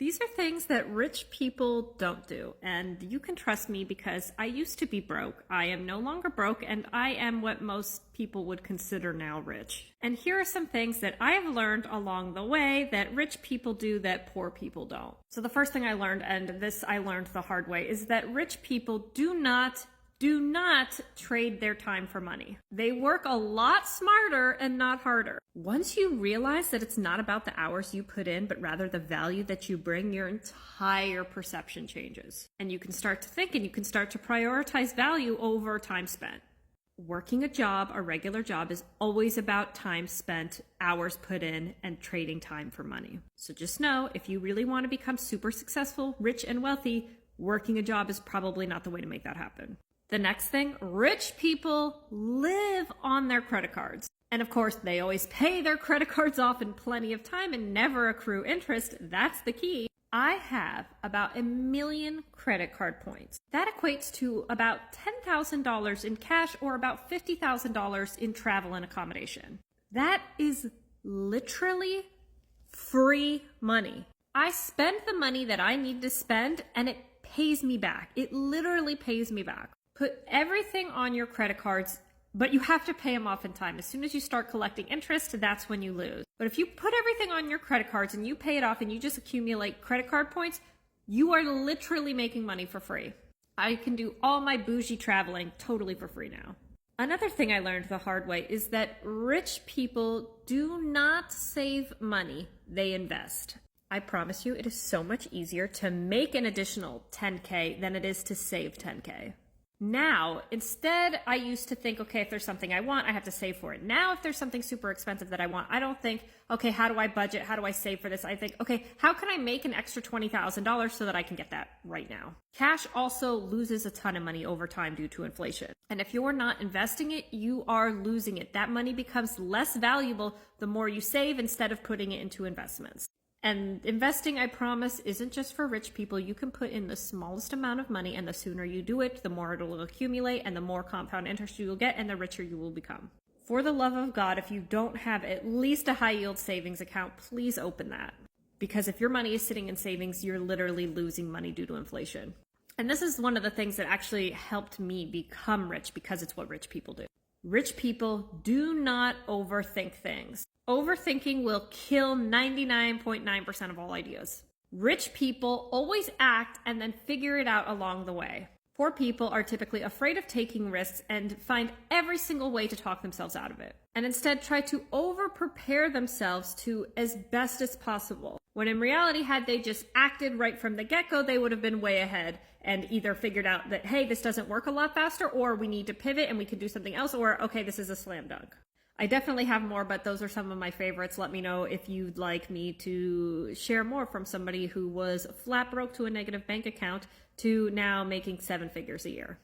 These are things that rich people don't do, and you can trust me because I used to be broke. I am no longer broke, and I am what most people would consider now rich. And here are some things that I have learned along the way that rich people do that poor people don't. So the first thing I learned, and this I learned the hard way, is that rich people do not trade their time for money. They work a lot smarter and not harder. Once you realize that it's not about the hours you put in, but rather the value that you bring, your entire perception changes. And you can start to think and you can start to prioritize value over time spent. Working a job, a regular job, is always about time spent, hours put in, and trading time for money. So just know, if you really want to become super successful, rich, and wealthy, working a job is probably not the way to make that happen. The next thing, rich people live on their credit cards. And of course, they always pay their credit cards off in plenty of time and never accrue interest. That's the key. I have about 1 million credit card points. That equates to about $10,000 in cash or about $50,000 in travel and accommodation. That is literally free money. I spend the money that I need to spend and it pays me back. It literally pays me back. Put everything on your credit cards, but you have to pay them off in time. As soon as you start collecting interest, that's when you lose. But if you put everything on your credit cards and you pay it off and you just accumulate credit card points, you are literally making money for free. I can do all my bougie traveling totally for free now. Another thing I learned the hard way is that rich people do not save money, they invest. I promise you, it is so much easier to make an additional 10K than it is to save 10K. Now, instead, I used to think, okay, if there's something I want, I have to save for it. Now, if there's something super expensive that I want, I don't think, okay, how do I budget? How do I save for this? I think, okay, how can I make an extra $20,000 so that I can get that right now? Cash also loses a ton of money over time due to inflation. And if you're not investing it, you are losing it. That money becomes less valuable the more you save instead of putting it into investments. And investing, I promise, isn't just for rich people. You can put in the smallest amount of money, and the sooner you do it, the more it will accumulate, and the more compound interest you will get, and the richer you will become. For the love of God, if you don't have at least a high yield savings account, please open that. Because if your money is sitting in savings, you're literally losing money due to inflation. And this is one of the things that actually helped me become rich, because it's what rich people do. Rich people do not overthink things. Overthinking will kill 99.9% of all ideas. Rich people always act and then figure it out along the way. Poor people are typically afraid of taking risks and find every single way to talk themselves out of it, and instead try to over-prepare themselves to as best as possible. When in reality, had they just acted right from the get-go, they would have been way ahead and either figured out that, hey, this doesn't work a lot faster, or we need to pivot and we could do something else, or okay, this is a slam dunk. I definitely have more, but those are some of my favorites. Let me know if you'd like me to share more from somebody who was flat broke to a negative bank account to now making 7 figures a year.